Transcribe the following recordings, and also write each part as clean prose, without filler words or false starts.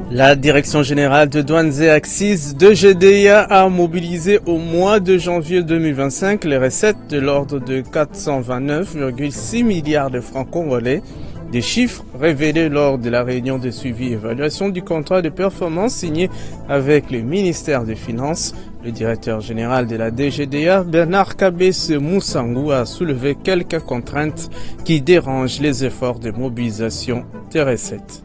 La Direction générale de douanes et axes de GDA a mobilisé au mois de janvier 2025 les recettes de l'ordre de 429,6 milliards de francs congolais, des chiffres révélés lors de la réunion de suivi et évaluation du contrat de performance signé avec le ministère des Finances. Le directeur général de la DGDA, Bernard Kabese Mousangou, a soulevé quelques contraintes qui dérangent les efforts de mobilisation des recettes.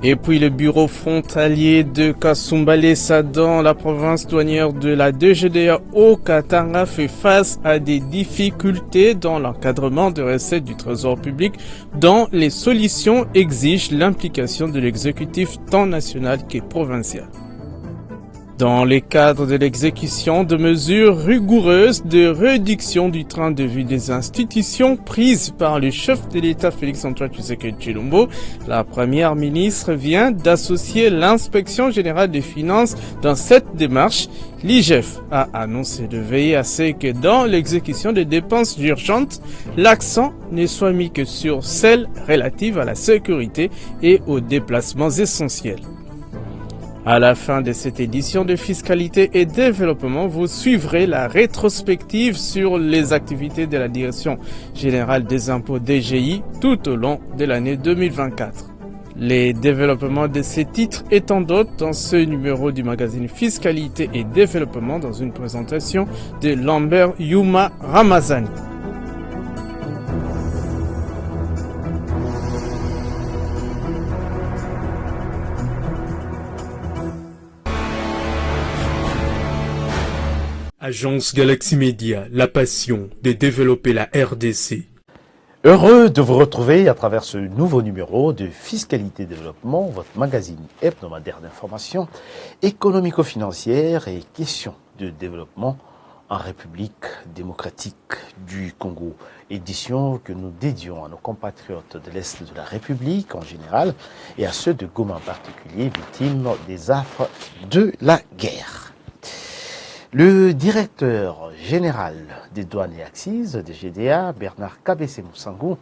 Et puis le bureau frontalier de Kasumbalesa dans la province douanière de la DGDA au Katanga fait face à des difficultés dans l'encadrement de recettes du trésor public dont les solutions exigent l'implication de l'exécutif tant national que provincial. Dans le cadre de l'exécution de mesures rigoureuses de réduction du train de vie des institutions prises par le chef de l'État Félix-Antoine Tshisekedi Tshilombo, la première ministre vient d'associer l'inspection générale des finances dans cette démarche. L'IGF a annoncé de veiller à ce que dans l'exécution des dépenses urgentes, l'accent ne soit mis que sur celles relatives à la sécurité et aux déplacements essentiels. À la fin de cette édition de Fiscalité et Développement, vous suivrez la rétrospective sur les activités de la Direction générale des impôts DGI tout au long de l'année 2024. Les développements de ces titres et tant d'autres dans ce numéro du magazine Fiscalité et Développement dans une présentation de Lambert Yuma Ramazani. Agence Galaxy Media, la passion de développer la RDC. Heureux de vous retrouver à travers ce nouveau numéro de Fiscalité Développement, votre magazine hebdomadaire d'information économico-financière et questions de développement en République démocratique du Congo. Édition que nous dédions à nos compatriotes de l'Est de la République en général et à ceux de Goma en particulier, victimes des affres de la guerre. Le directeur général des douanes et axes de GDA, Bernard Kabese Mousangou,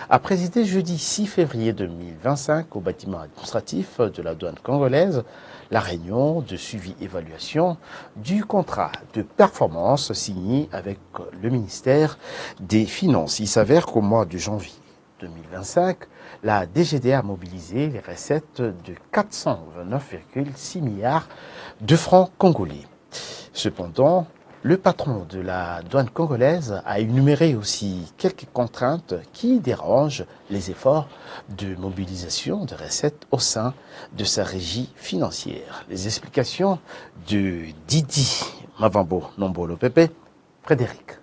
a présidé jeudi 6 février 2025 au bâtiment administratif de la douane congolaise la réunion de suivi-évaluation du contrat de performance signé avec le ministère des Finances. Il s'avère qu'au mois de janvier 2025, la DGDA a mobilisé les recettes de 429,6 milliards de francs congolais. Cependant, le patron de la douane congolaise a énuméré aussi quelques contraintes qui dérangent les efforts de mobilisation de recettes au sein de sa régie financière. Les explications de Didi Mavambo Nombolo Pepe, Frédéric.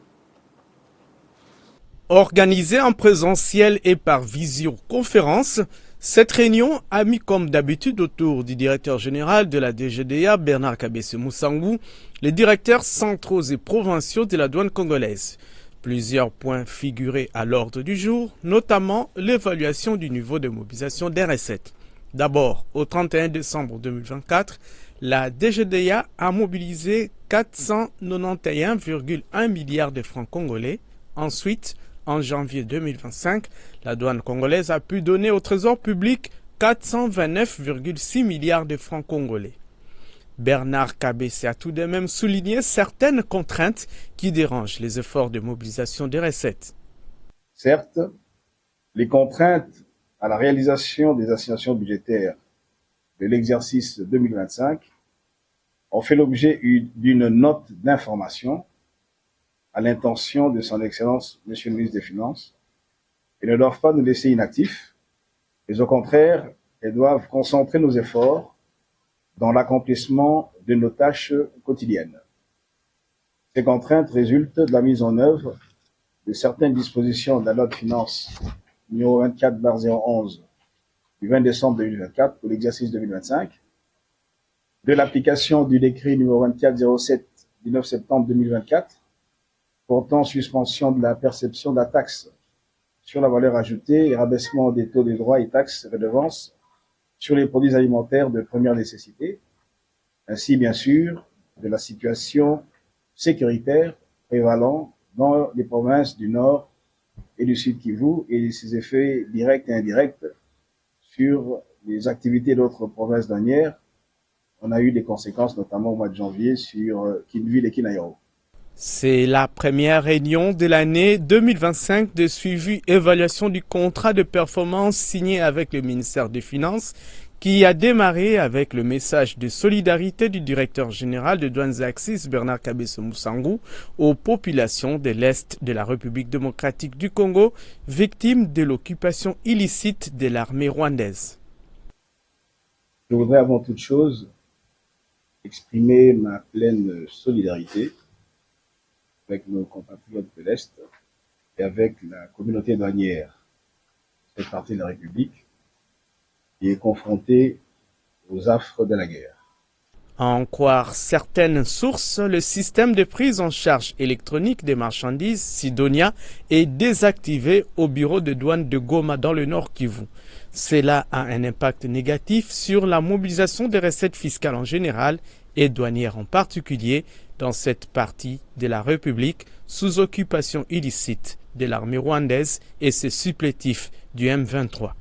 Organisée en présentiel et par visioconférence, cette réunion a mis comme d'habitude autour du directeur général de la DGDA, Bernard Kabese Mousangou, les directeurs centraux et provinciaux de la douane congolaise. Plusieurs points figuraient à l'ordre du jour, notamment l'évaluation du niveau de mobilisation des recettes. D'abord, au 31 décembre 2024, la DGDA a mobilisé 491,1 milliards de francs congolais. Ensuite, en janvier 2025, la douane congolaise a pu donner au trésor public 429,6 milliards de francs congolais. Bernard Kabese a tout de même souligné certaines contraintes qui dérangent les efforts de mobilisation des recettes. Certes, les contraintes à la réalisation des assignations budgétaires de l'exercice 2025 ont fait l'objet d'une note d'information à l'intention de son Excellence, Monsieur le ministre des Finances, et ne doivent pas nous laisser inactifs, mais au contraire, elles doivent concentrer nos efforts dans l'accomplissement de nos tâches quotidiennes. Ces contraintes résultent de la mise en œuvre de certaines dispositions de la loi de finances numéro 24/011 du 20 décembre 2024 pour l'exercice 2025, de l'application du décret numéro 2407 du 9 septembre 2024 portant suspension de la perception de la taxe sur la valeur ajoutée et rabaissement des taux des droits et taxes et redevances sur les produits alimentaires de première nécessité, ainsi bien sûr de la situation sécuritaire prévalant dans les provinces du Nord et du Sud Kivu et ses effets directs et indirects sur les activités d'autres provinces douanières, on a eu des conséquences, notamment au mois de janvier, sur Kinville et Kinaïro. C'est la première réunion de l'année 2025 de suivi évaluation du contrat de performance signé avec le ministère des Finances qui a démarré avec le message de solidarité du directeur général de Douanes et Accises, Bernard Kabeso Mousangou, aux populations de l'Est de la République démocratique du Congo, victimes de l'occupation illicite de l'armée rwandaise. Je voudrais avant toute chose exprimer ma pleine solidarité avec nos compatriotes de l'Est et avec la communauté douanière de cette partie de la République qui est confrontée aux affres de la guerre. À en croire certaines sources, le système de prise en charge électronique des marchandises, Sidonia, est désactivé au bureau de douane de Goma dans le Nord Kivu. Cela a un impact négatif sur la mobilisation des recettes fiscales en général et douanières en particulier dans cette partie de la République sous occupation illicite de l'armée rwandaise et ses supplétifs du M23.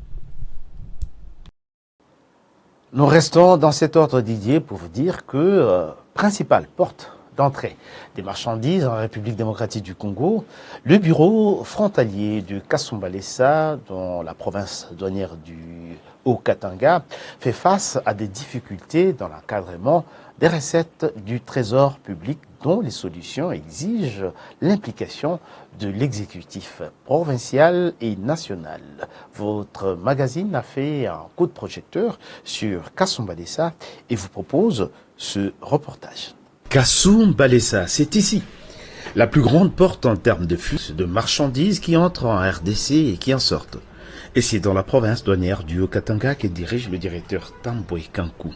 Nous restons dans cet ordre, Didier, pour vous dire que principale porte d'entrée des marchandises en République démocratique du Congo, le bureau frontalier de Kasumbalesa, dans la province douanière du Haut-Katanga, fait face à des difficultés dans l'encadrement des recettes du trésor public dont les solutions exigent l'implication de l'exécutif provincial et national. Votre magazine a fait un coup de projecteur sur Kasumbalesa et vous propose ce reportage. Kasumbalesa, c'est ici. La plus grande porte en termes de flux de marchandises qui entrent en RDC et qui en sortent. Et c'est dans la province douanière du Haut-Katanga que dirige le directeur Tambwe Kankou.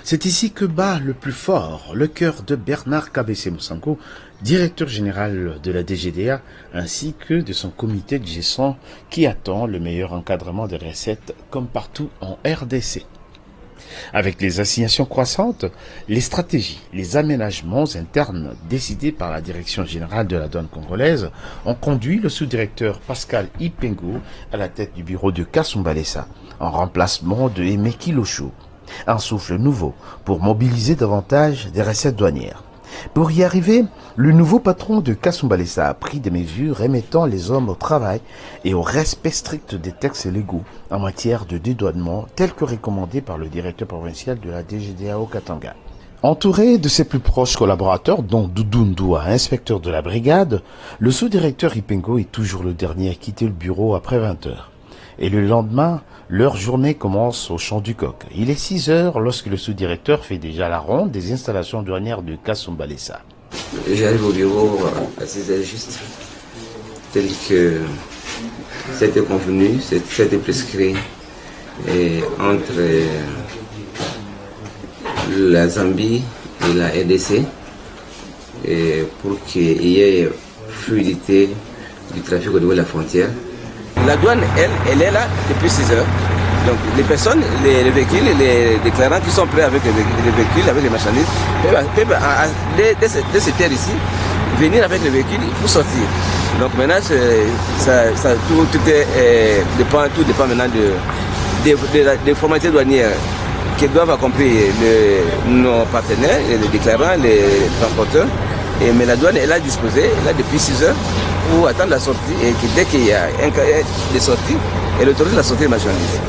C'est ici que bat le plus fort le cœur de Bernard Kabeso Mousangou, directeur général de la DGDA, ainsi que de son comité de gestion qui attend le meilleur encadrement des recettes comme partout en RDC. Avec les assignations croissantes, les stratégies, les aménagements internes décidés par la direction générale de la douane congolaise ont conduit le sous-directeur Pascal Ipengo à la tête du bureau de Kasumbalesa, en remplacement de Aimé Kilosho. Un souffle nouveau pour mobiliser davantage des recettes douanières. Pour y arriver, le nouveau patron de Kasumbalesa a pris des mesures remettant les hommes au travail et au respect strict des textes légaux en matière de dédouanement tels que recommandés par le directeur provincial de la DGDA au Katanga. Entouré de ses plus proches collaborateurs, dont Doudou Ndoua, inspecteur de la brigade, le sous-directeur Ipengo est toujours le dernier à quitter le bureau après 20 heures. Et le lendemain, leur journée commence au Champ du Coq. Il est 6 heures lorsque le sous-directeur fait déjà la ronde des installations douanières de Kasumbalesa. J'arrive au bureau à 6 heures juste, tel que c'était convenu, c'était prescrit et entre la Zambie et la RDC et pour qu'il y ait fluidité du trafic au niveau de la frontière. La douane, elle est là depuis 6 heures. Donc les personnes, les véhicules, les déclarants qui sont prêts avec les véhicules, avec les marchandises, peuvent dès cette heure ici, venir avec les véhicules pour sortir. Donc maintenant, tout dépend maintenant des formalités douanières qui doivent accomplir nos partenaires, les déclarants, les transporteurs. Mais la douane est là disposée, là depuis 6 heures, pour attendre la sortie et dès qu'il y a un cas de sortie, elle autorise la sortie des marchandises.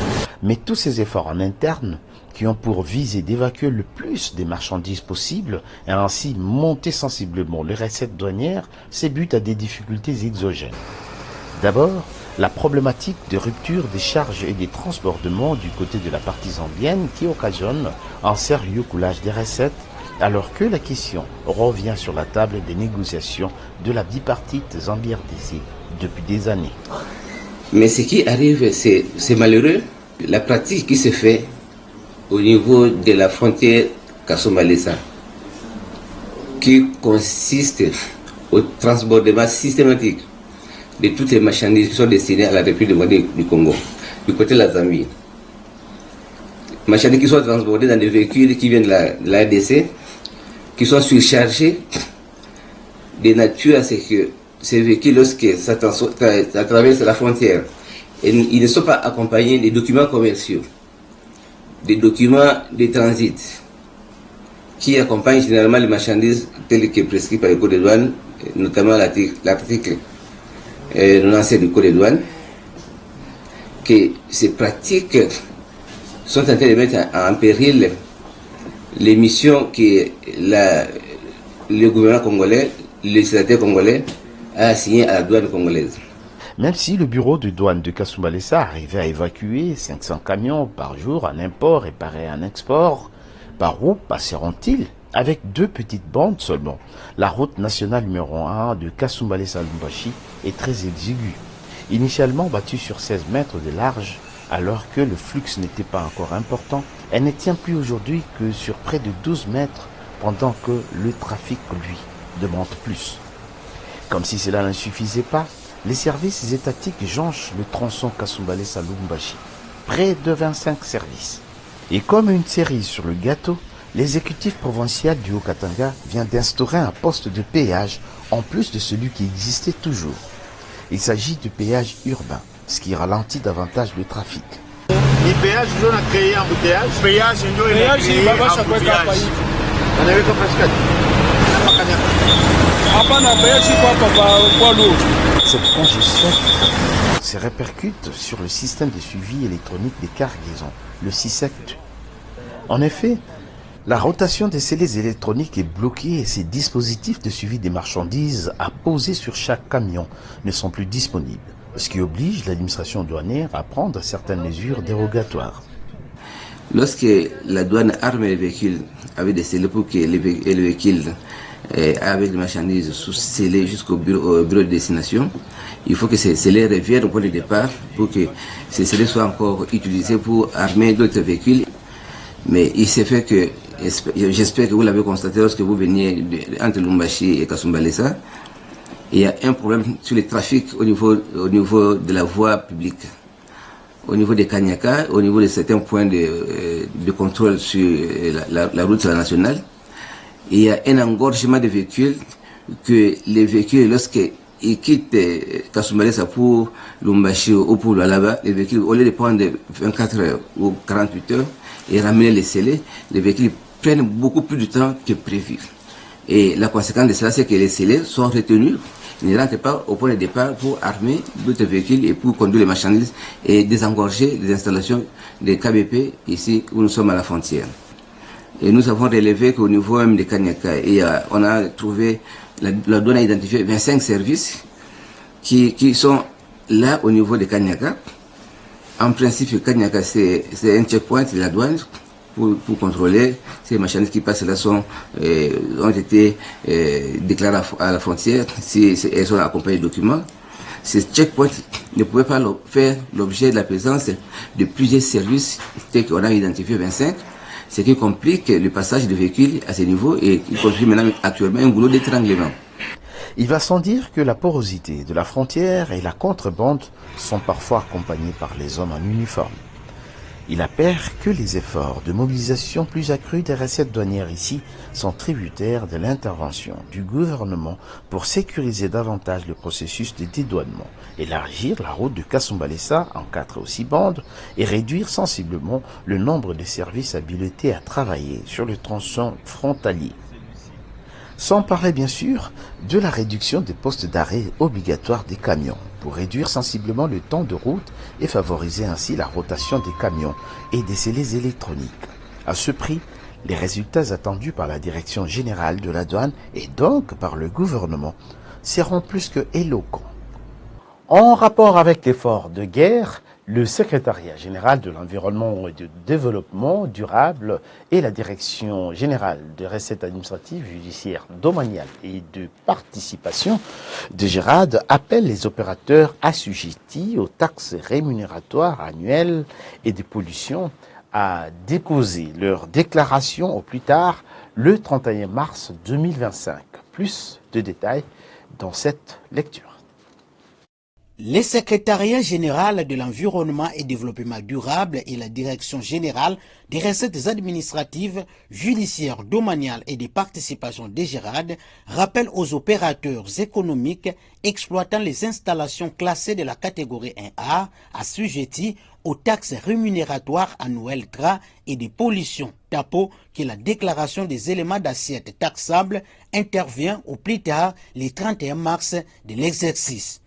Mais tous ces efforts en interne, qui ont pour visée d'évacuer le plus des marchandises possibles et ainsi monter sensiblement les recettes douanières, butent à des difficultés exogènes. D'abord, la problématique de rupture des charges et des transbordements du côté de la partie zambienne qui occasionne un sérieux coulage des recettes, alors que la question revient sur la table des négociations de la bipartite Zambie-RDC depuis des années. Mais ce qui arrive, c'est malheureux. La pratique qui se fait au niveau de la frontière Kasumbalesa, qui consiste au transbordement systématique de toutes les marchandises qui sont destinées à la République démocratique du Congo, du côté de la Zambie. Marchandises qui sont transbordées dans des véhicules qui viennent de la RDC, qui sont surchargés de nature à ce que ces véhicules, lorsque ça traverse la frontière, et ils ne sont pas accompagnés des documents commerciaux des documents de transit qui accompagnent généralement les marchandises telles que prescrits par le Code des douanes, notamment l'article 97 du Code des douanes, que ces pratiques sont en train de mettre en péril les missions que le gouvernement congolais, le législateur congolais a assignées à la douane congolaise. Même si le bureau de douane de Kasumbalesa arrivait à évacuer 500 camions par jour en import et pareil en export, par où passeront-ils? Avec 2 petites bandes seulement. La route nationale numéro 1 de Kasumbalesa-Lubumbashi est très exiguë. Initialement battue sur 16 mètres de large, alors que le flux n'était pas encore important, elle ne tient plus aujourd'hui que sur près de 12 mètres, pendant que le trafic, lui, demande plus. Comme si cela ne suffisait pas, les services étatiques jonchent le tronçon Kasumbalesa-Lubumbashi, près de 25 services. Et comme une cerise sur le gâteau, l'exécutif provincial du Haut-Katanga vient d'instaurer un poste de péage en plus de celui qui existait toujours. Il s'agit de péage urbain, ce qui ralentit davantage le trafic. Les péages, nous on a créé un embouteillage. Péage, nous on a créé un embouteillage. On avait comme Cette congestion se répercute sur le système de suivi électronique des cargaisons, le SISECT. En effet, la rotation des scellés électroniques est bloquée et ces dispositifs de suivi des marchandises à poser sur chaque camion ne sont plus disponibles, ce qui oblige l'administration douanière à prendre certaines mesures dérogatoires. Lorsque la douane arme les véhicules avec des scellés pour que les véhicules avec les marchandises soient scellés jusqu'au bureau de destination, il faut que ces scellés reviennent au point de départ pour que ces scellés soient encore utilisés pour armer d'autres véhicules. Mais il s'est fait que, j'espère que vous l'avez constaté lorsque vous veniez entre Lubumbashi et Kasumbalesa, il y a un problème sur le trafic au niveau de la voie publique, au niveau des Kanyaka, au niveau de certains points de contrôle sur la route nationale. Il y a un engorgement de véhicules que les véhicules, lorsqu'ils quittent Kasumbalesa pour Lubumbashi ou pour Lualaba, les véhicules, au lieu de prendre 24 heures ou 48 heures et ramener les scellés, les véhicules prennent beaucoup plus de temps que prévu. Et la conséquence de cela, c'est que les scellés sont retenus, ils ne rentrent pas au point de départ pour armer d'autres véhicules et pour conduire les marchandises et désengorger les installations des KBP ici où nous sommes à la frontière. Et nous avons relevé qu'au niveau même de Kanyaka, on a trouvé, la douane a identifié 25 services qui sont là au niveau de Kanyaka. En principe, Kanyaka, c'est un checkpoint de la douane pour contrôler si les marchandises qui passent là ont été déclarées à la frontière, si elles sont accompagnées de documents. Ces checkpoints ne pouvaient pas faire l'objet de la présence de plusieurs services, qu'on a identifié 25, ce qui complique le passage de véhicules à ce niveau et il constitue maintenant actuellement un goulot d'étranglement. Il va sans dire que la porosité de la frontière et la contrebande sont parfois accompagnés par les hommes en uniforme. Il appert que les efforts de mobilisation plus accrus des recettes douanières ici sont tributaires de l'intervention du gouvernement pour sécuriser davantage le processus de dédouanement, élargir la route de Kasumbalesa en 4 ou 6 bandes et réduire sensiblement le nombre de services habilités à travailler sur le tronçon frontalier. Sans parler bien sûr de la réduction des postes d'arrêt obligatoires des camions pour réduire sensiblement le temps de route et favoriser ainsi la rotation des camions et des scellés électroniques. À ce prix, les résultats attendus par la Direction générale de la douane et donc par le gouvernement seront plus que éloquents. En rapport avec l'effort de guerre, le secrétariat général de l'environnement et du développement durable et la direction générale des recettes administratives, judiciaires, domaniales et de participation de Gérard appellent les opérateurs assujettis aux taxes rémunératoires annuelles et des pollutions à déposer leur déclaration au plus tard le 31 mars 2025. Plus de détails dans cette lecture. Le secrétariat général de l'environnement et développement durable et la direction générale des recettes administratives, judiciaires, domaniales et des participations DGRAD rappellent aux opérateurs économiques exploitant les installations classées de la catégorie 1A assujetties aux taxes rémunératoires annuelles GRA et des pollutions TAPO que la déclaration des éléments d'assiette taxables intervient au plus tard le 31 mars de l'exercice.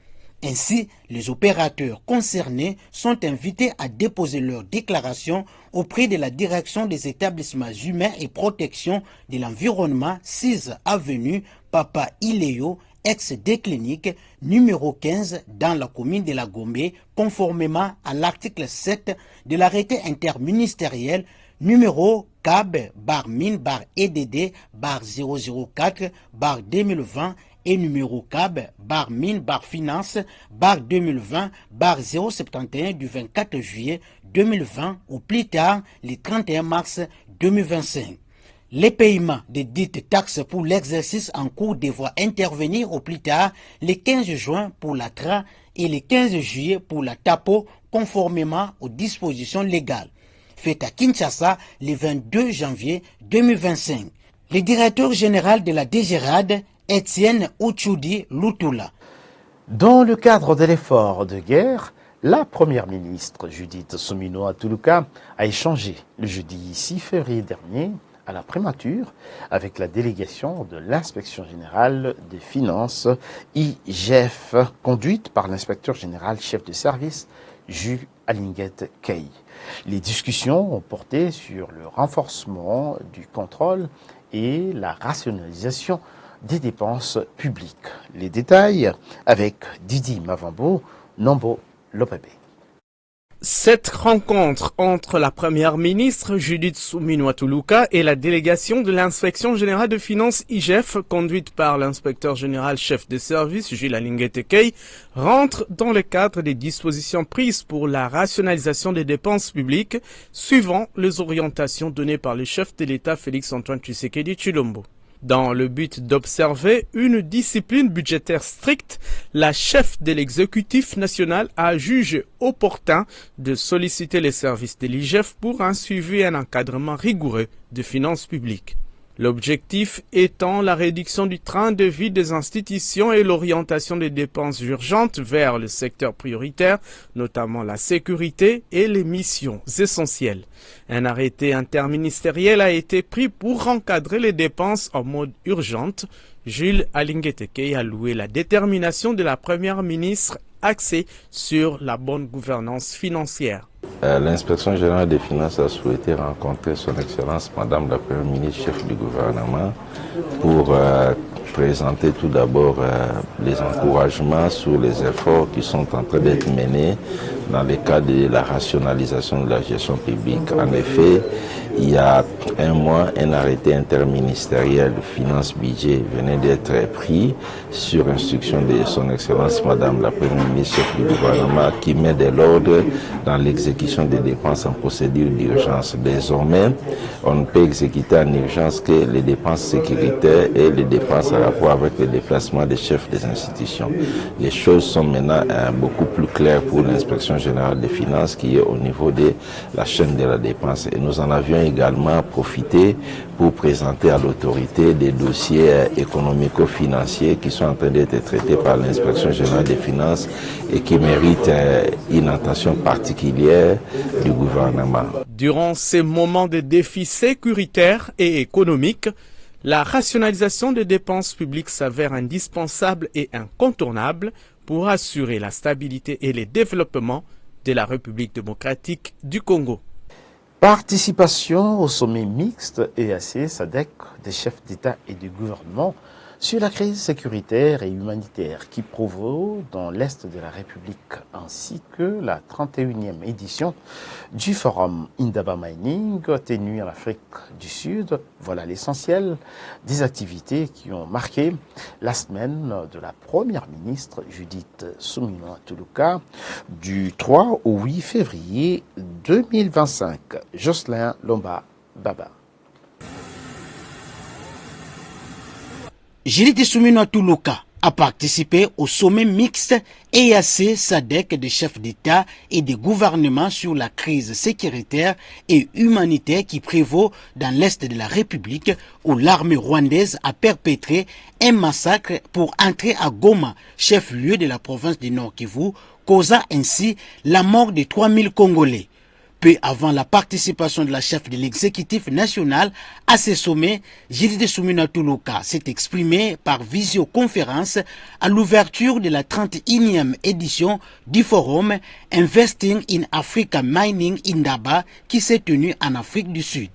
Ainsi, les opérateurs concernés sont invités à déposer leur déclaration auprès de la direction des établissements humains et protection de l'environnement 6 avenue Papa Iléo, ex-des cliniques, numéro 15 dans la commune de la Gombe, conformément à l'article 7 de l'arrêté interministériel numéro CAB-EDD-004-2020 et numéro CAB-Finance-2020-071 du 24 juillet 2020 ou plus tard le 31 mars 2025. Les paiements des dites taxes pour l'exercice en cours devront intervenir au plus tard le 15 juin pour la TRA et le 15 juillet pour la TAPO conformément aux dispositions légales. Fait à Kinshasa le 22 janvier 2025. Le directeur général de la DGRAD, Étienne Ouchoudi Lutula. Dans le cadre de l'effort de guerre, la première ministre Judith Suminwa Tuluka a échangé le jeudi 6 février dernier à la primature avec la délégation de l'inspection générale des finances IGF, conduite par l'inspecteur général chef de service Jules Alinguette Key. Les discussions ont porté sur le renforcement du contrôle et la rationalisation des dépenses publiques. Les détails avec Didi Mavambo, Nombo Lopebe. Cette rencontre entre la première ministre Judith Suminwa Tuluka et la délégation de l'inspection générale de finances IGF, conduite par l'inspecteur général chef de service Jules Alinguette Key, rentre dans le cadre des dispositions prises pour la rationalisation des dépenses publiques, suivant les orientations données par le chef de l'État Félix-Antoine Tshisekedi Tshilombo. Dans le but d'observer une discipline budgétaire stricte, la chef de l'exécutif national a jugé opportun de solliciter les services de l'IGF pour un suivi et un encadrement rigoureux des finances publiques. L'objectif étant la réduction du train de vie des institutions et l'orientation des dépenses urgentes vers le secteur prioritaire, notamment la sécurité et les missions essentielles. Un arrêté interministériel a été pris pour encadrer les dépenses en mode urgente. Jules Alinguette Key a loué la détermination de la première ministre axée sur la bonne gouvernance financière. L'inspection générale des finances a souhaité rencontrer son Excellence Madame la Première ministre, chef du gouvernement, pour présenter tout d'abord les encouragements sur les efforts qui sont en train d'être menés dans le cadre de la rationalisation de la gestion publique. En effet, il y a un mois, un arrêté interministériel de finances-budget venait d'être pris sur instruction de son Excellence Madame la Première ministre, chef du gouvernement, qui met de l'ordre dans l'exécution des dépenses en procédure d'urgence. Désormais, on ne peut exécuter en urgence que les dépenses sécuritaires et les dépenses en rapport avec le déplacement des chefs des institutions. Les choses sont maintenant beaucoup plus claires pour l'inspection générale des finances qui est au niveau de la chaîne de la dépense. Et nous en avions également profité pour présenter à l'autorité des dossiers économico-financiers qui sont en train d'être traités par l'inspection générale des finances et qui méritent une attention particulière du gouvernement. Durant ces moments de défis sécuritaires et économiques, la rationalisation des dépenses publiques s'avère indispensable et incontournable pour assurer la stabilité et le développement de la République démocratique du Congo. Participation au sommet mixte EAC-SADC des chefs d'État et de gouvernement sur la crise sécuritaire et humanitaire qui provoque dans l'Est de la République, ainsi que la 31e édition du forum Indaba Mining tenu en Afrique du Sud. Voilà l'essentiel des activités qui ont marqué la semaine de la première ministre Judith Suminwa Tuluka du 3 au 8 février 2025. Jocelyn Lomba Baba. Judith Suminwa Tuluka a participé au sommet mixte EAC-SADC des chefs d'État et de gouvernement sur la crise sécuritaire et humanitaire qui prévaut dans l'Est de la République, où l'armée rwandaise a perpétré un massacre pour entrer à Goma, chef-lieu de la province du Nord Kivu, causant ainsi la mort de 3000 Congolais. Peu avant la participation de la chef de l'exécutif national à ce sommet, Jidide Soumina Toulouka s'est exprimé par visioconférence à l'ouverture de la 31e édition du forum Investing in Africa Mining Indaba qui s'est tenu en Afrique du Sud.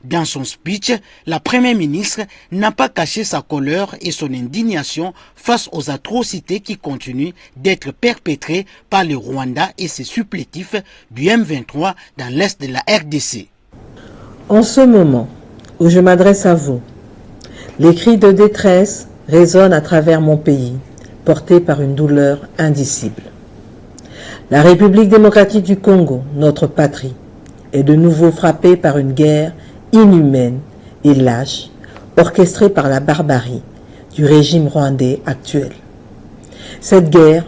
Dans son speech, la première ministre n'a pas caché sa colère et son indignation face aux atrocités qui continuent d'être perpétrées par le Rwanda et ses supplétifs du M23 dans l'est de la RDC. En ce moment où je m'adresse à vous, les cris de détresse résonnent à travers mon pays, portés par une douleur indicible. La République démocratique du Congo, notre patrie, est de nouveau frappée par une guerre inhumaine et lâche, orchestrée par la barbarie du régime rwandais actuel. Cette guerre,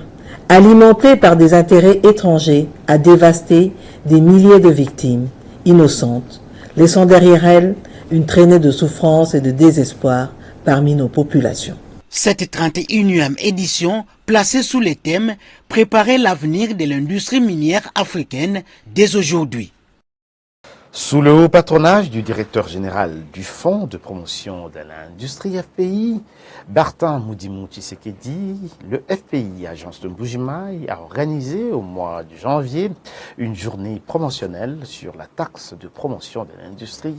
alimentée par des intérêts étrangers, a dévasté des milliers de victimes innocentes, laissant derrière elles une traînée de souffrance et de désespoir parmi nos populations. Cette 31e édition, placée sous le thème « Préparer l'avenir de l'industrie minière africaine dès aujourd'hui ». Sous le haut patronage du directeur général du Fonds de promotion de l'industrie FPI, Bertin Moudimou Tshisekedi, le FPI, agence de Mbuji-Mayi, a organisé au mois de janvier une journée promotionnelle sur la taxe de promotion de l'industrie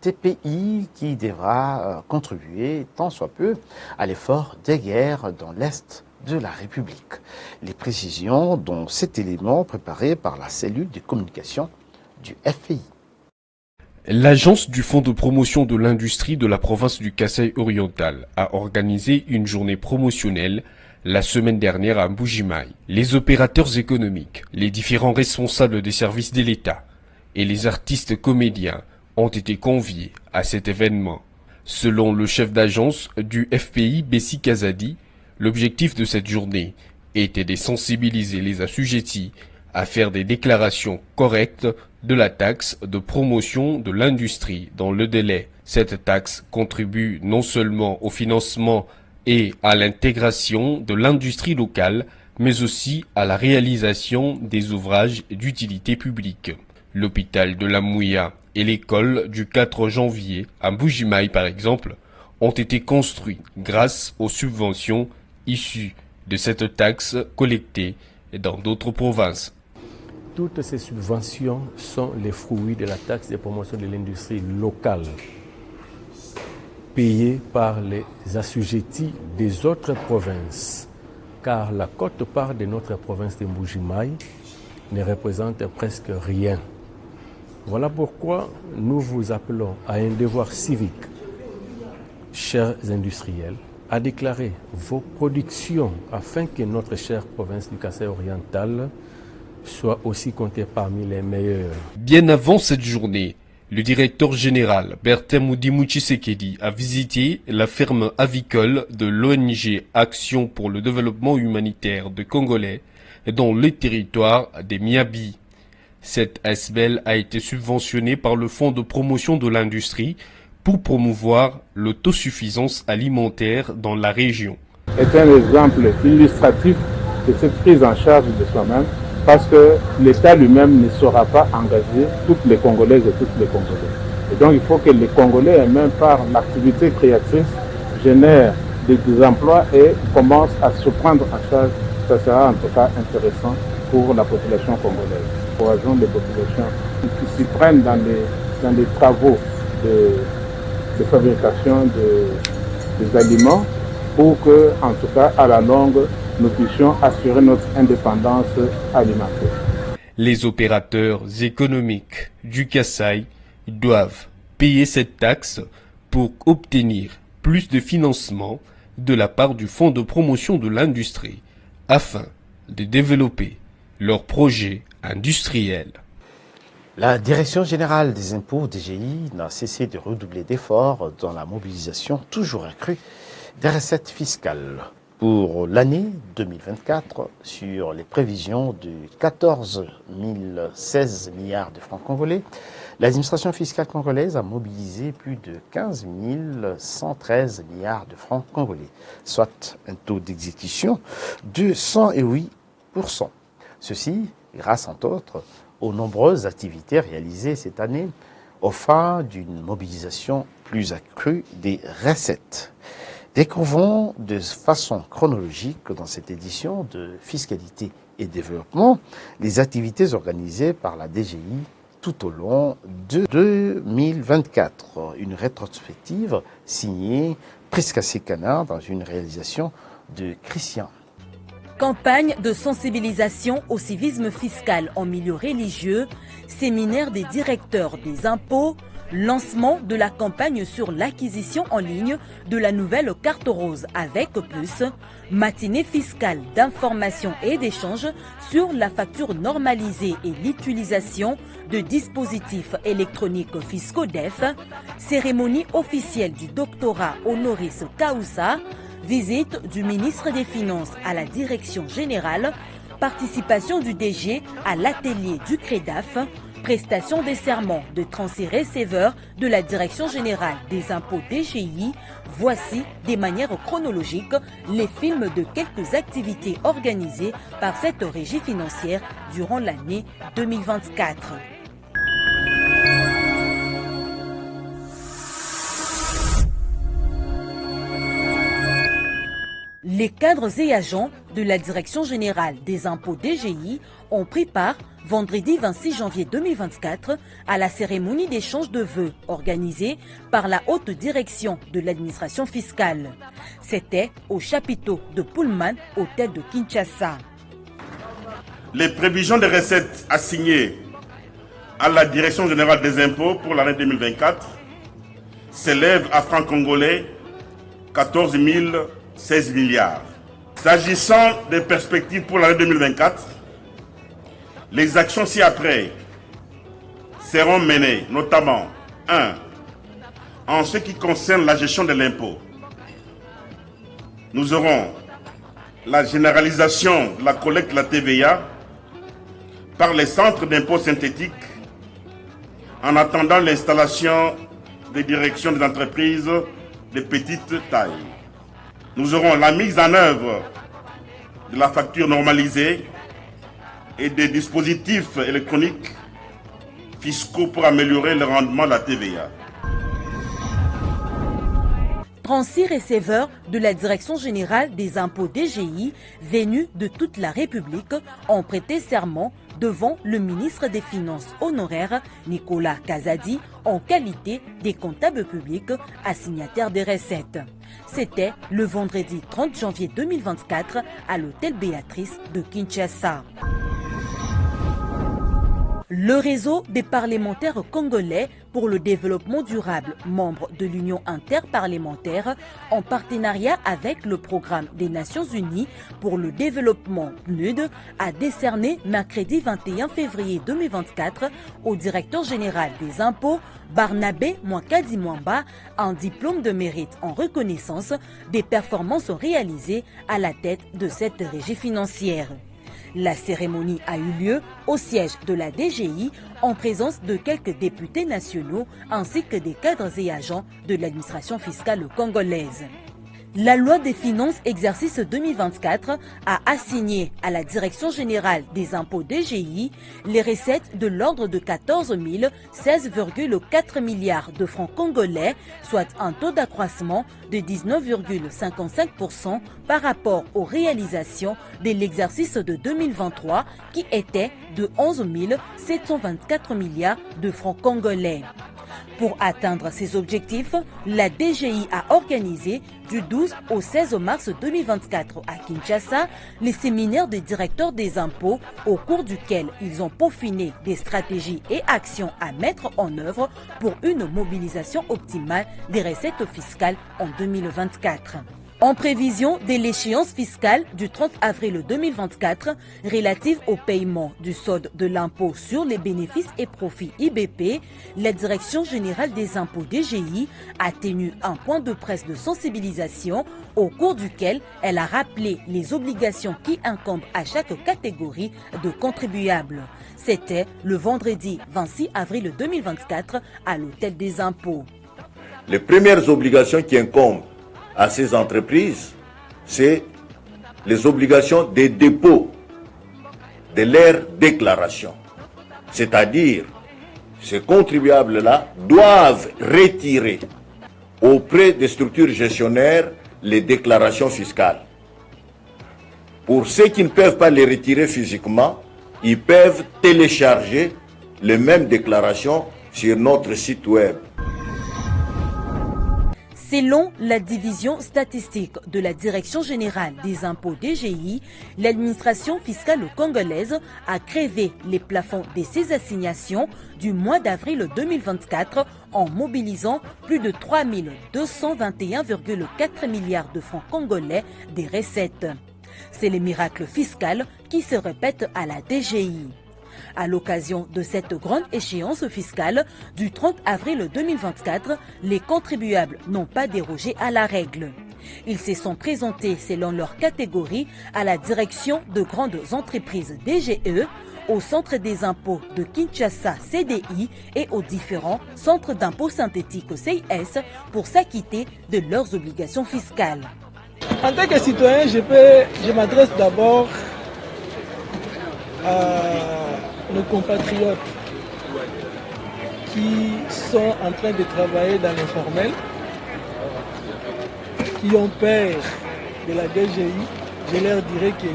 TPI qui devra contribuer tant soit peu à l'effort de guerre dans l'Est de la République. Les précisions dont cet élément préparé par la cellule de communication du FPI. L'agence du Fonds de promotion de l'industrie de la province du Kasaï oriental a organisé une journée promotionnelle la semaine dernière à Mbuji-Mayi. Les opérateurs économiques, les différents responsables des services de l'État et les artistes comédiens ont été conviés à cet événement. Selon le chef d'agence du FPI, Bessi Kazadi, l'objectif de cette journée était de sensibiliser les assujettis à faire des déclarations correctes de la taxe de promotion de l'industrie dans le délai. Cette taxe contribue non seulement au financement et à l'intégration de l'industrie locale, mais aussi à la réalisation des ouvrages d'utilité publique. L'hôpital de la Mouya et l'école du 4 janvier à Mbuji-Mayi par exemple ont été construits grâce aux subventions issues de cette taxe collectée dans d'autres provinces. Toutes ces subventions sont les fruits de la taxe de promotion de l'industrie locale, payée par les assujettis des autres provinces, car la quote-part de notre province de Mbuji-Mayi ne représente presque rien. Voilà pourquoi nous vous appelons à un devoir civique, chers industriels, à déclarer vos productions afin que notre chère province du Kasaï oriental soit aussi compté parmi les meilleurs. Bien avant cette journée, le directeur général Bertin Moudimou Tshisekedi a visité la ferme avicole de l'ONG Action pour le développement humanitaire de Congolais dans le territoire des Miabi. Cette ASBL a été subventionnée par le Fonds de promotion de l'industrie pour promouvoir l'autosuffisance alimentaire dans la région. C'est un exemple illustratif de cette prise en charge de soi-même, parce que l'État lui-même ne saura pas engager toutes les Congolaises et tous les Congolais. Et donc il faut que les Congolais, même par l'activité créatrice, génèrent des emplois et commencent à se prendre en charge. Ça sera en tout cas intéressant pour la population congolaise. Encourageons les populations qui s'y prennent dans les travaux de fabrication des aliments pour que, en tout cas, à la longue, nous puissions assurer notre indépendance alimentaire. Les opérateurs économiques du Kasaï doivent payer cette taxe pour obtenir plus de financement de la part du Fonds de promotion de l'industrie afin de développer leurs projets industriels. La Direction générale des impôts DGI n'a cessé de redoubler d'efforts dans la mobilisation toujours accrue des recettes fiscales. pour l'année 2024 sur les prévisions de 14 016 milliards de francs congolais. L'administration fiscale congolaise a mobilisé plus de 15 113 milliards de francs congolais, soit un taux d'exécution de 108%. Ceci grâce, entre autres, aux nombreuses activités réalisées cette année au fin d'une mobilisation plus accrue des recettes. Découvrons de façon chronologique dans cette édition de Fiscalité et Développement les activités organisées par la DGI tout au long de 2024. Une rétrospective signée Prisca Sekana dans une réalisation de Christian. Campagne de sensibilisation au civisme fiscal en milieu religieux, séminaire des directeurs des impôts, lancement de la campagne sur l'acquisition en ligne de la nouvelle carte rose avec puce, matinée fiscale d'information et d'échange sur la facture normalisée et l'utilisation de dispositifs électroniques fiscaux DEF, cérémonie officielle du doctorat honoris causa, visite du ministre des Finances à la direction générale, participation du DG à l'atelier du CREDAF, prestation des serments de transfert-receveur de la Direction générale des impôts DGI. Voici, de manière chronologique, les films de quelques activités organisées par cette régie financière durant l'année 2024. Les cadres et agents de la Direction générale des impôts DGI ont pris part vendredi 26 janvier 2024 à la cérémonie d'échange de vœux organisée par la haute direction de l'administration fiscale. C'était au chapiteau de Pullman, hôtel de Kinshasa. Les prévisions de recettes assignées à la Direction générale des impôts pour l'année 2024 s'élèvent à francs congolais 14 016 milliards. S'agissant des perspectives pour l'année 2024, les actions ci-après seront menées, notamment 1. En ce qui concerne la gestion de l'impôt, nous aurons la généralisation de la collecte de la TVA par les centres d'impôt synthétiques en attendant l'installation des directions des entreprises de petite taille. Nous aurons la mise en œuvre de la facture normalisée et des dispositifs électroniques fiscaux pour améliorer le rendement de la TVA. 36 receveurs de la Direction générale des impôts DGI venus de toute la République ont prêté serment devant le ministre des Finances honoraire Nicolas Kazadi en qualité des comptables publics assignataires des recettes. C'était le vendredi 30 janvier 2024 à l'hôtel Béatrice de Kinshasa. Le réseau des parlementaires congolais pour le développement durable, membre de l'Union interparlementaire, en partenariat avec le programme des Nations Unies pour le développement PNUD, a décerné mercredi 21 février 2024 au directeur général des impôts, Barnabé Mwakadi Mwamba, un diplôme de mérite en reconnaissance des performances réalisées à la tête de cette régie financière. La cérémonie a eu lieu au siège de la DGI en présence de quelques députés nationaux ainsi que des cadres et agents de l'administration fiscale congolaise. La loi des finances exercice 2024 a assigné à la Direction générale des impôts DGI les recettes de l'ordre de 14 016,4 milliards de francs congolais, soit un taux d'accroissement de 19,55% par rapport aux réalisations de l'exercice de 2023 qui était de 11 724 milliards de francs congolais. Pour atteindre ces objectifs, la DGI a organisé du 12 au 16 mars 2024 à Kinshasa les séminaires des directeurs des impôts au cours duquel ils ont peaufiné des stratégies et actions à mettre en œuvre pour une mobilisation optimale des recettes fiscales en 2024. En prévision de l'échéance fiscale du 30 avril 2024 relative au paiement du solde de l'impôt sur les bénéfices et profits IBP, la Direction générale des impôts DGI a tenu un point de presse de sensibilisation au cours duquel elle a rappelé les obligations qui incombent à chaque catégorie de contribuables. C'était le vendredi 26 avril 2024 à l'Hôtel des impôts. Les premières obligations qui incombent à ces entreprises, c'est les obligations de dépôt de leur déclaration. C'est-à-dire, ces contribuables-là doivent retirer auprès des structures gestionnaires les déclarations fiscales. Pour ceux qui ne peuvent pas les retirer physiquement, ils peuvent télécharger les mêmes déclarations sur notre site web. Selon la division statistique de la Direction générale des impôts DGI, l'administration fiscale congolaise a créé les plafonds de ses assignations du mois d'avril 2024 en mobilisant plus de 3 221,4 milliards de francs congolais des recettes. C'est le miracle fiscal qui se répète à la DGI. À l'occasion de cette grande échéance fiscale du 30 avril 2024, les contribuables n'ont pas dérogé à la règle. Ils se sont présentés selon leur catégorie à la direction de grandes entreprises DGE, au centre des impôts de Kinshasa CDI et aux différents centres d'impôts synthétiques CIS pour s'acquitter de leurs obligations fiscales. En tant que citoyen, je m'adresse d'abord à nos compatriotes qui sont en train de travailler dans l'informel, qui ont peur de la DGI. Je leur dirais que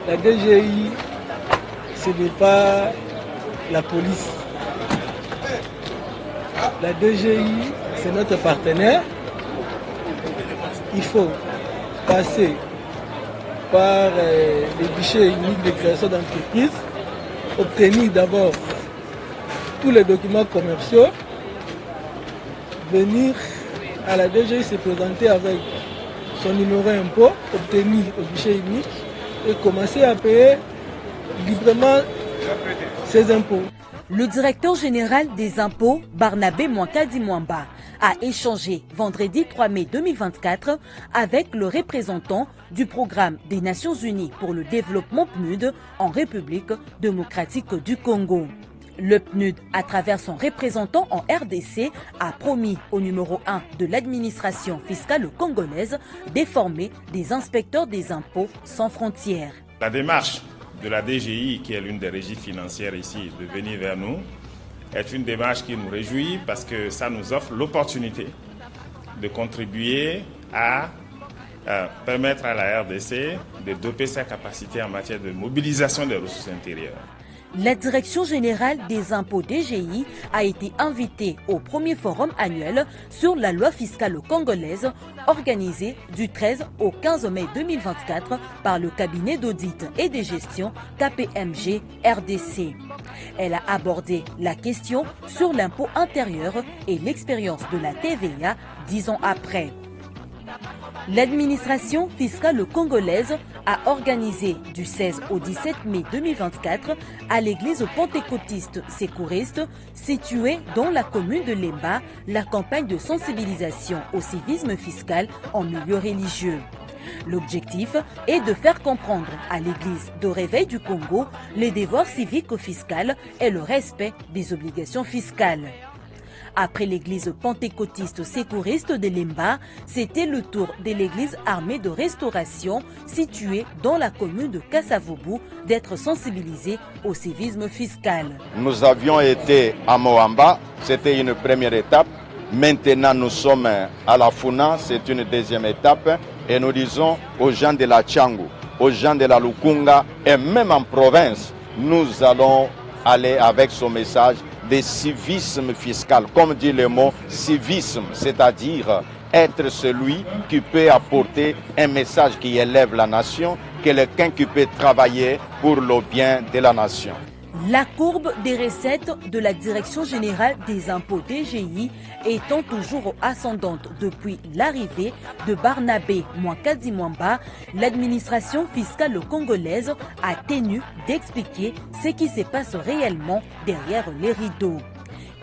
la DGI, ce n'est pas la police. La DGI, c'est notre partenaire. Il faut passer par les guichets uniques de création d'entreprise, obtenir d'abord tous les documents commerciaux, venir à la DGI se présenter avec son numéro impôt, obtenir au guichet unique et commencer à payer librement ses impôts. Le directeur général des impôts, Barnabé Mouakadi Mwamba, a échangé vendredi 3 mai 2024 avec le représentant du programme des Nations Unies pour le développement PNUD en République démocratique du Congo. Le PNUD, à travers son représentant en RDC, a promis au numéro 1 de l'administration fiscale congolaise de former des inspecteurs des impôts sans frontières. La démarche de la DGI, qui est l'une des régies financières ici, de venir vers nous, est une démarche qui nous réjouit parce que ça nous offre l'opportunité de contribuer à permettre à la RDC de doper sa capacité en matière de mobilisation des ressources intérieures. La Direction générale des impôts DGI a été invitée au premier forum annuel sur la loi fiscale congolaise organisé du 13 au 15 mai 2024 par le cabinet d'audit et de gestion KPMG RDC. Elle a abordé la question sur l'impôt intérieur et l'expérience de la TVA 10 ans après. L'administration fiscale congolaise a organisé du 16 au 17 mai 2024 à l'église pentecôtiste sécouriste située dans la commune de Lemba la campagne de sensibilisation au civisme fiscal en milieu religieux. L'objectif est de faire comprendre à l'Église de Réveil du Congo les devoirs civiques fiscaux et le respect des obligations fiscales. Après l'église pentecôtiste sécouriste de Lemba, c'était le tour de l'église armée de restauration située dans la commune de Kassavoubou d'être sensibilisée au civisme fiscal. Nous avions été à Moamba, c'était une première étape. Maintenant, nous sommes à la Funa, c'est une deuxième étape. Et nous disons aux gens de la Tchangu, aux gens de la Lukunga et même en province, nous allons aller avec ce message de civisme fiscal. Comme dit le mot civisme, c'est-à-dire être celui qui peut apporter un message qui élève la nation, quelqu'un qui peut travailler pour le bien de la nation. La courbe des recettes de la Direction générale des impôts DGI étant toujours ascendante depuis l'arrivée de Barnabé Mwakadi Mwamba, l'administration fiscale congolaise a tenu d'expliquer ce qui se passe réellement derrière les rideaux.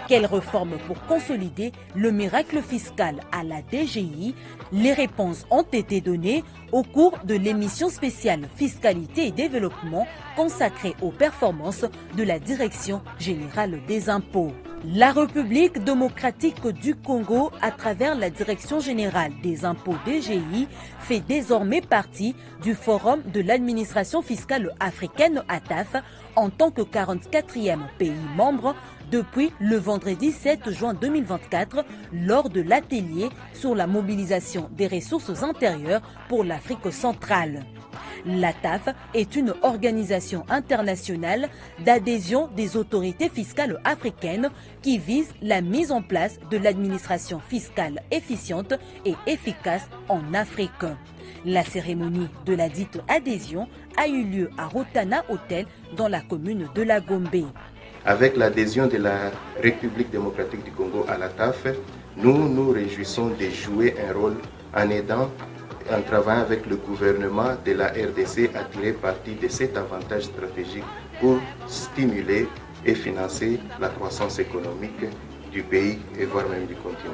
Quelles réformes pour consolider le miracle fiscal à la DGI? Les réponses ont été données au cours de l'émission spéciale Fiscalité et Développement consacrée aux performances de la Direction générale des impôts. La République démocratique du Congo, à travers la Direction générale des impôts DGI, fait désormais partie du Forum de l'administration fiscale africaine ATAF en tant que 44e pays membre depuis le vendredi 7 juin 2024 lors de l'atelier sur la mobilisation des ressources intérieures pour l'Afrique centrale. L'ATAF est une organisation internationale d'adhésion des autorités fiscales africaines qui vise la mise en place de l'administration fiscale efficiente et efficace en Afrique. La cérémonie de la dite adhésion a eu lieu à Rotana Hotel dans la commune de La Gombe. Avec l'adhésion de la République démocratique du Congo à l'ATAF, nous nous réjouissons de jouer un rôle en aidant, en travaillant avec le gouvernement de la RDC à tirer parti de cet avantage stratégique pour stimuler et financer la croissance économique du pays et voire même du continent.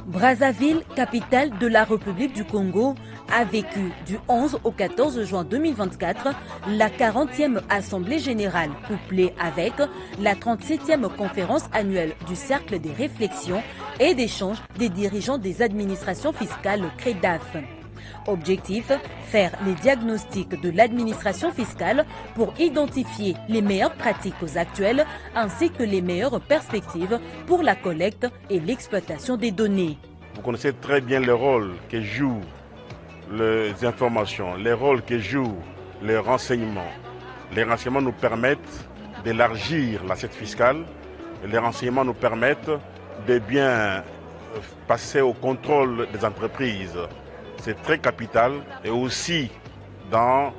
Brazzaville, capitale de la République du Congo, a vécu du 11 au 14 juin 2024 la 40e Assemblée générale couplée avec la 37e conférence annuelle du Cercle des réflexions et d'échanges des dirigeants des administrations fiscales CREDAF. Objectif, faire les diagnostics de l'administration fiscale pour identifier les meilleures pratiques actuelles ainsi que les meilleures perspectives pour la collecte et l'exploitation des données. Vous connaissez très bien le rôle que jouent les informations, le rôle que jouent les renseignements. Les renseignements nous permettent d'élargir l'assiette fiscale. Les renseignements nous permettent de bien passer au contrôle des entreprises. C'est très capital et aussi dans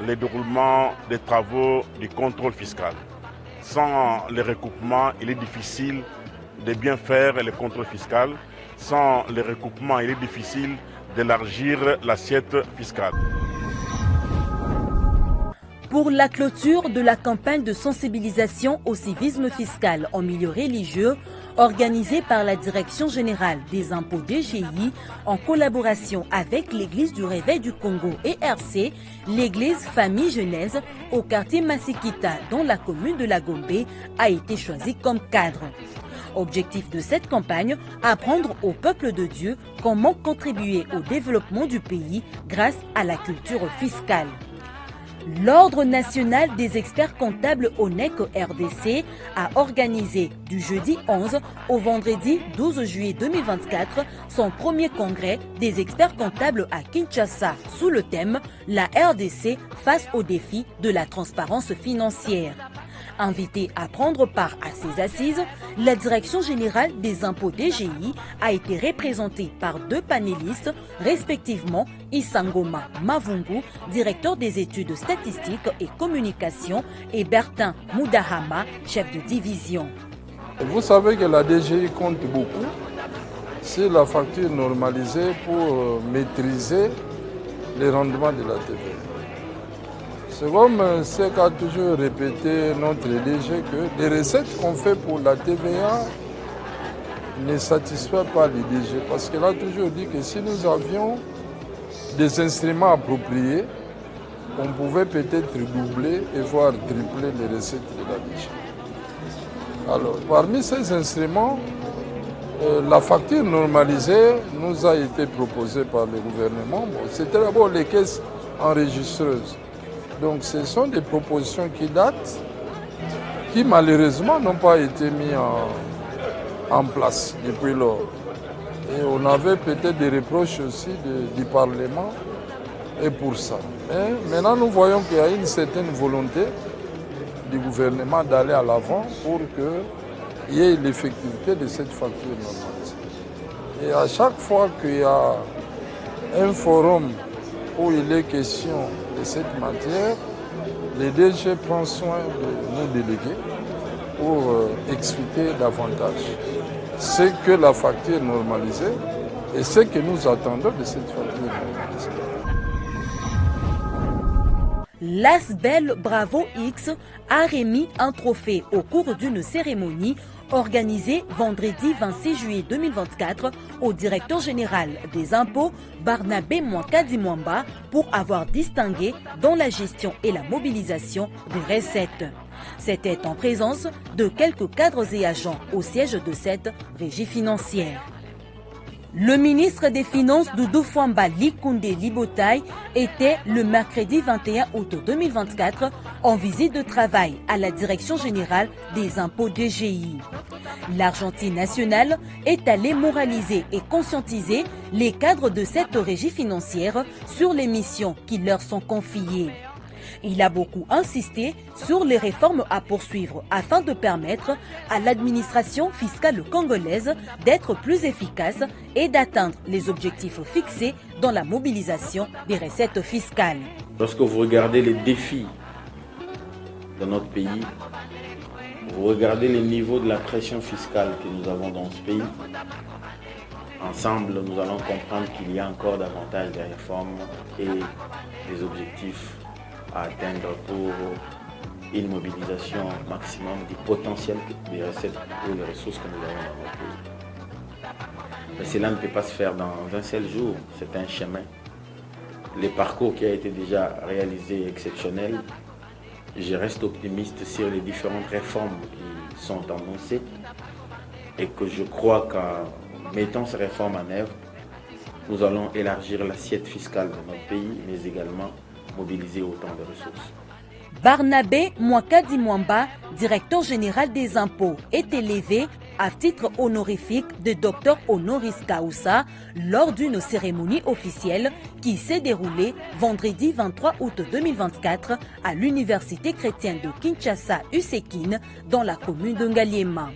le déroulement des travaux du contrôle fiscal. Sans les recoupements, il est difficile de bien faire le contrôle fiscal. Sans les recoupements, il est difficile d'élargir l'assiette fiscale. Pour la clôture de la campagne de sensibilisation au civisme fiscal en milieu religieux, organisée par la Direction générale des impôts DGI en collaboration avec l'Église du Réveil du Congo et RC, l'Église Famille Genèse au quartier Masikita dans la commune de La Gombe a été choisie comme cadre. Objectif de cette campagne, apprendre au peuple de Dieu comment contribuer au développement du pays grâce à la culture fiscale. L'Ordre national des experts comptables ONEC RDC a organisé du jeudi 11 au vendredi 12 juillet 2024 son premier congrès des experts comptables à Kinshasa sous le thème « La RDC face aux défis de la transparence financière ». Invité à prendre part à ces assises, la Direction générale des impôts DGI a été représentée par deux panélistes, respectivement Isangoma Mavungu, directeur des études statistiques et communication, et Bertin Moudahama, chef de division. Vous savez que la DGI compte beaucoup sur la facture normalisée pour maîtriser les rendements de la TVA. C'est comme ce qu'a toujours répété notre DG que les recettes qu'on fait pour la TVA ne satisfait pas les DG. Parce qu'elle a toujours dit que si nous avions des instruments appropriés, on pouvait peut-être doubler et voire tripler les recettes de la DG. Alors, parmi ces instruments, la facture normalisée nous a été proposée par le gouvernement. Bon, c'était d'abord les caisses enregistreuses. Donc ce sont des propositions qui datent, qui malheureusement n'ont pas été mises en place depuis lors. Et on avait peut-être des reproches aussi du Parlement et pour ça. Mais maintenant nous voyons qu'il y a une certaine volonté du gouvernement d'aller à l'avant pour qu'il y ait l'effectivité de cette facture normalisée. Et à chaque fois qu'il y a un forum où il est question de cette matière, les DG prennent soin de nous déléguer pour expliquer davantage ce que la facture normalisée et ce que nous attendons de cette facture normalisée. L'Asbel Bravo X a remis un trophée au cours d'une cérémonie organisée vendredi 26 juillet 2024 au directeur général des impôts Barnabé Mwakadi Mwamba pour avoir distingué dans la gestion et la mobilisation des recettes. C'était en présence de quelques cadres et agents au siège de cette régie financière. Le ministre des Finances Doudou Fwamba Likunde Libotaï était le mercredi 21 août 2024 en visite de travail à la Direction générale des impôts DGI. L'Argentine nationale est allée moraliser et conscientiser les cadres de cette régie financière sur les missions qui leur sont confiées. Il a beaucoup insisté sur les réformes à poursuivre afin de permettre à l'administration fiscale congolaise d'être plus efficace et d'atteindre les objectifs fixés dans la mobilisation des recettes fiscales. Lorsque vous regardez les défis de notre pays, vous regardez les niveaux de la pression fiscale que nous avons dans ce pays, ensemble nous allons comprendre qu'il y a encore davantage de réformes et des objectifs à atteindre pour une mobilisation maximum du potentiel des recettes ou des ressources que nous avons dans notre pays. Mais cela ne peut pas se faire dans un seul jour, c'est un chemin. Le parcours qui a été déjà réalisé est exceptionnel. Je reste optimiste sur les différentes réformes qui sont annoncées et que je crois qu'en mettant ces réformes en œuvre, nous allons élargir l'assiette fiscale de notre pays, mais également mobiliser autant de ressources. Barnabé Mwakadi Mwamba, directeur général des impôts, est élevé à titre honorifique de Dr Honoris Causa lors d'une cérémonie officielle qui s'est déroulée vendredi 23 août 2024 à l'Université chrétienne de Kinshasa Usekine dans la commune de Ngaliema.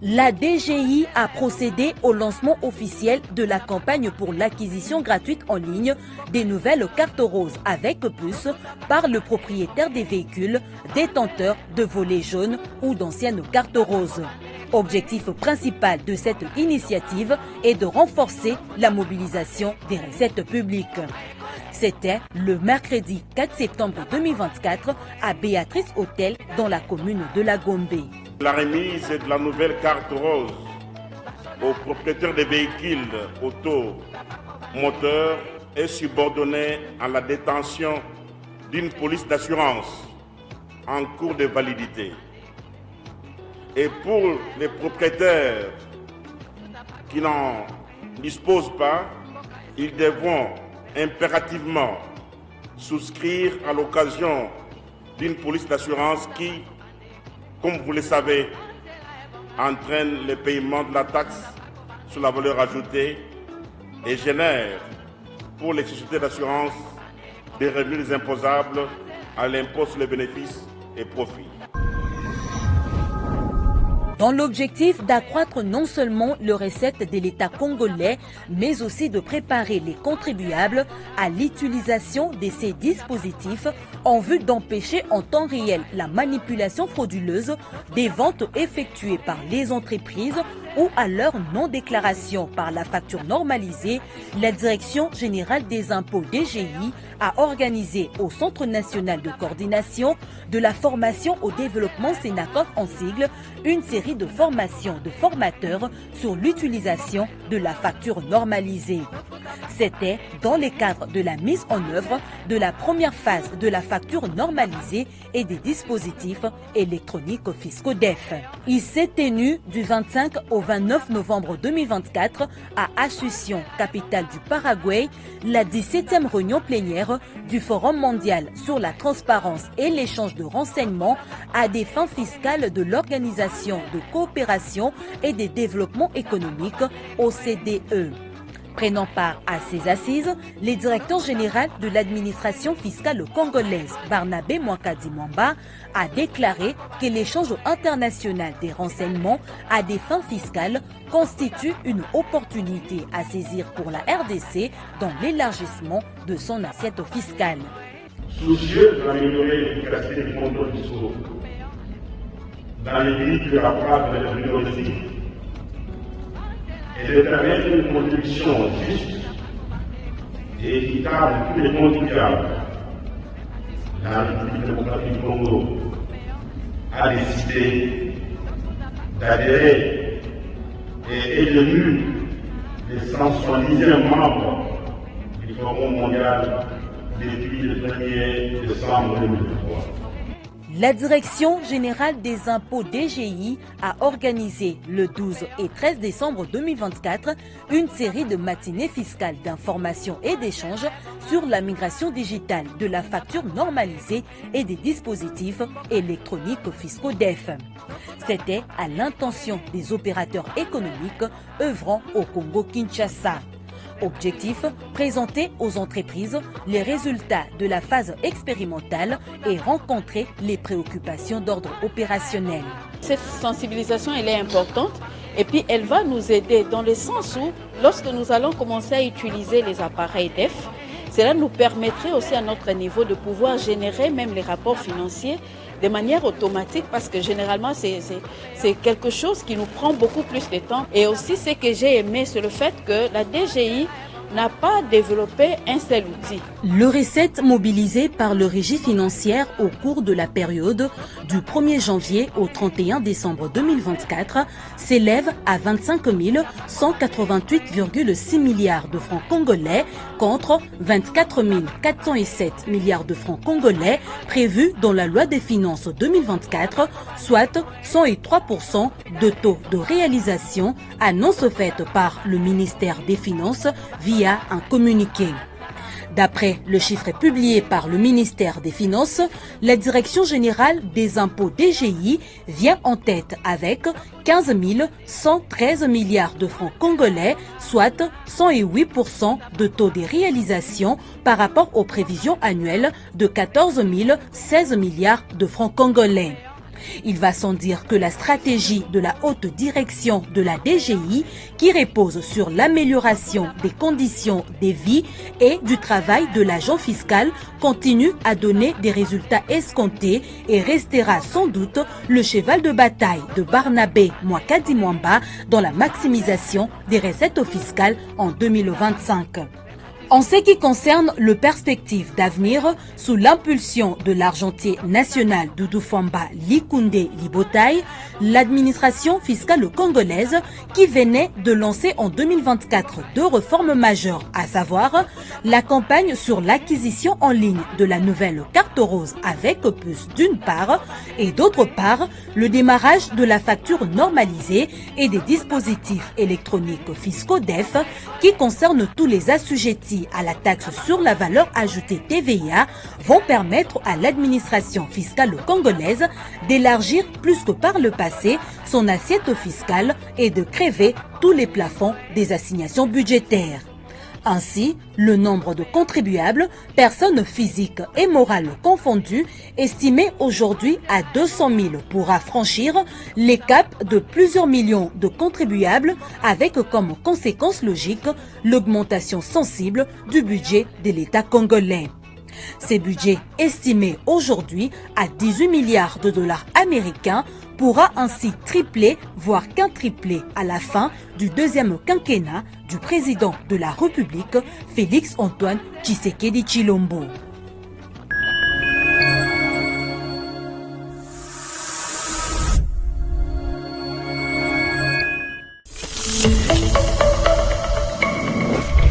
La DGI a procédé au lancement officiel de la campagne pour l'acquisition gratuite en ligne des nouvelles cartes roses avec puce par le propriétaire des véhicules détenteurs de volets jaunes ou d'anciennes cartes roses. Objectif principal de cette initiative est de renforcer la mobilisation des recettes publiques. C'était le mercredi 4 septembre 2024 à Béatrice Hôtel dans la commune de La Gombe. La remise de la nouvelle carte rose aux propriétaires des véhicules automoteurs est subordonnée à la détention d'une police d'assurance en cours de validité. Et pour les propriétaires qui n'en disposent pas, ils devront impérativement souscrire à l'occasion d'une police d'assurance qui, comme vous le savez, entraîne le paiement de la taxe sur la valeur ajoutée et génère pour les sociétés d'assurance des revenus imposables à l'impôt sur les bénéfices et profits. Dans l'objectif d'accroître non seulement les recettes de l'État congolais, mais aussi de préparer les contribuables à l'utilisation de ces dispositifs en vue d'empêcher en temps réel la manipulation frauduleuse des ventes effectuées par les entreprises ou à leur non-déclaration par la facture normalisée, la Direction générale des impôts DGI a organisé au Centre national de coordination de la formation au développement Sénacof en sigle une série de formations de formateurs sur l'utilisation de la facture normalisée. C'était dans le cadre de la mise en œuvre de la première phase de la facture normalisée et des dispositifs électroniques fiscaux DEF. Il s'est tenu du 25 au 29 novembre 2024 à Asunción, capitale du Paraguay, la 17e réunion plénière du Forum mondial sur la transparence et l'échange de renseignements à des fins fiscales de l'Organisation de coopération et de développement économique OCDE. Prenant part à ces assises, le directeur général de l'administration fiscale congolaise, Barnabé Mwakadi Mwamba, a déclaré que l'échange international des renseignements à des fins fiscales constitue une opportunité à saisir pour la RDC dans l'élargissement de son assiette fiscale. soucieux d'améliorer l'efficacité des contrôles fiscaux dans les pays plus rapprochés de l'Union européenne et de permettre une contribution juste et équitable de tous les contribuables, la République démocratique du Congo a décidé d'adhérer et est devenu le 170e membre du Forum mondial depuis le 1er décembre 2023. La Direction générale des impôts DGI a organisé le 12 et 13 décembre 2024 une série de matinées fiscales d'information et d'échange sur la migration digitale de la facture normalisée et des dispositifs électroniques fiscaux DEF. C'était à l'intention des opérateurs économiques œuvrant au Congo-Kinshasa. Objectif, présenter aux entreprises les résultats de la phase expérimentale et rencontrer les préoccupations d'ordre opérationnel. Cette sensibilisation, elle est importante et puis elle va nous aider dans le sens où, lorsque nous allons commencer à utiliser les appareils DEF, cela nous permettrait aussi à notre niveau de pouvoir générer même les rapports financiers de manière automatique parce que généralement c'est quelque chose qui nous prend beaucoup plus de temps. Et aussi ce que j'ai aimé, c'est le fait que la DGI n'a pas développé un seul outil. Le recette mobilisé par le régie financière au cours de la période du 1er janvier au 31 décembre 2024 s'élève à 25 188,6 milliards de francs congolais contre 24 407 milliards de francs congolais prévus dans la loi des finances 2024, soit 103% de taux de réalisation, annonce faite par le ministère des Finances via un communiqué. D'après le chiffre publié par le ministère des Finances, la Direction générale des impôts DGI vient en tête avec 15 113 milliards de francs congolais, soit 108% de taux de réalisation par rapport aux prévisions annuelles de 14 016 milliards de francs congolais. Il va sans dire que la stratégie de la haute direction de la DGI, qui repose sur l'amélioration des conditions de vie et du travail de l'agent fiscal, continue à donner des résultats escomptés et restera sans doute le cheval de bataille de Barnabé Mwakadi Mwamba dans la maximisation des recettes fiscales en 2025. En ce qui concerne le perspective d'avenir, sous l'impulsion de l'argentier national Doudou Fwamba Likunde Libotai, l'administration fiscale congolaise qui venait de lancer en 2024 deux réformes majeures, à savoir la campagne sur l'acquisition en ligne de la nouvelle carte rose avec puce d'une part et d'autre part le démarrage de la facture normalisée et des dispositifs électroniques fiscaux DEF qui concernent tous les assujettis à la taxe sur la valeur ajoutée TVA vont permettre à l'administration fiscale congolaise d'élargir plus que par le passé son assiette fiscale et de crever tous les plafonds des assignations budgétaires. Ainsi, le nombre de contribuables, personnes physiques et morales confondues, estimé aujourd'hui à 200 000 pourra franchir les caps de plusieurs millions de contribuables avec comme conséquence logique l'augmentation sensible du budget de l'État congolais. Ces budgets estimés aujourd'hui à 18 milliards de dollars américains pourra ainsi tripler, voire quintupler à la fin du deuxième quinquennat du président de la République, Félix Antoine Tshisekedi Tshilombo.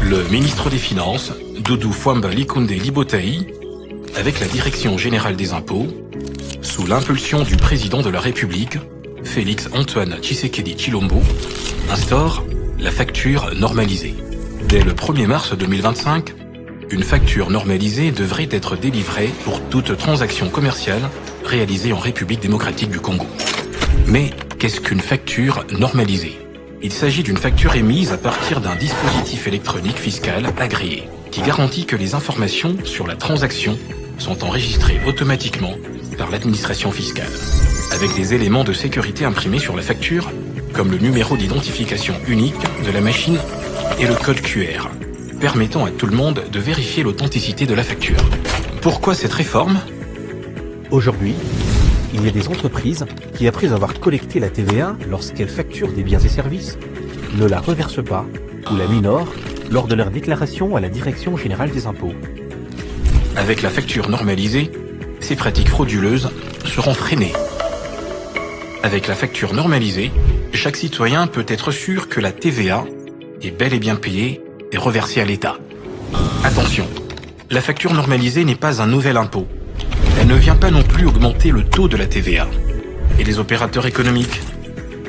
Le ministre des Finances, Doudou Fwamba Likunde Libotai, avec la Direction générale des impôts, sous l'impulsion du président de la République, Félix Antoine Tshisekedi Tshilombo, instaure la facture normalisée. Dès le 1er mars 2025, une facture normalisée devrait être délivrée pour toute transaction commerciale réalisée en République démocratique du Congo. Mais qu'est-ce qu'une facture normalisée ? Il s'agit d'une facture émise à partir d'un dispositif électronique fiscal agréé, qui garantit que les informations sur la transaction sont enregistrées automatiquement par l'administration fiscale, avec des éléments de sécurité imprimés sur la facture, comme le numéro d'identification unique de la machine et le code QR, permettant à tout le monde de vérifier l'authenticité de la facture. Pourquoi cette réforme? Aujourd'hui, il y a des entreprises qui, après avoir collecté la TVA lorsqu'elles facturent des biens et services, ne la reversent pas ou la minorent lors de leur déclaration à la Direction générale des impôts. Avec la facture normalisée, ces pratiques frauduleuses seront freinées. Avec la facture normalisée, chaque citoyen peut être sûr que la TVA est bel et bien payée et reversée à l'État. Attention, la facture normalisée n'est pas un nouvel impôt. Elle ne vient pas non plus augmenter le taux de la TVA. Et les opérateurs économiques,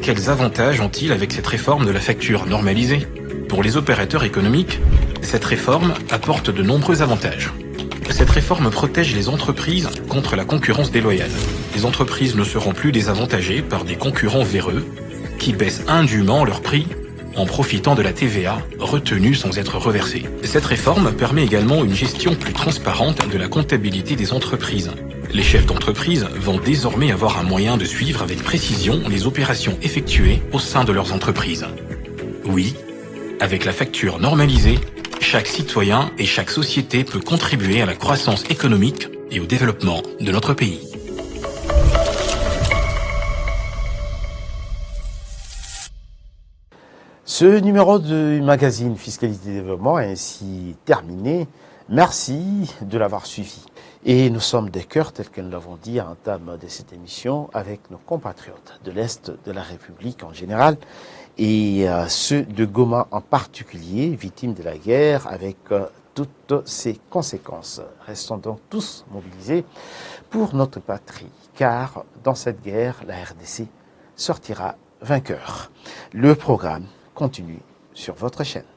quels avantages ont-ils avec cette réforme de la facture normalisée? Pour les opérateurs économiques, cette réforme apporte de nombreux avantages. Cette réforme protège les entreprises contre la concurrence déloyale. Les entreprises ne seront plus désavantagées par des concurrents véreux qui baissent indûment leur prix en profitant de la TVA retenue sans être reversée. Cette réforme permet également une gestion plus transparente de la comptabilité des entreprises. Les chefs d'entreprise vont désormais avoir un moyen de suivre avec précision les opérations effectuées au sein de leurs entreprises. Oui, avec la facture normalisée, chaque citoyen et chaque société peut contribuer à la croissance économique et au développement de notre pays. Ce numéro du magazine Fiscalité et Développement est ainsi terminé. Merci de l'avoir suivi. Et nous sommes des cœurs, tel que nous l'avons dit à l'entame de cette émission, avec nos compatriotes de l'Est de la République en général et ceux de Goma en particulier, victimes de la guerre avec toutes ses conséquences. Restons donc tous mobilisés pour notre patrie, car dans cette guerre, la RDC sortira vainqueur. Le programme continue sur votre chaîne.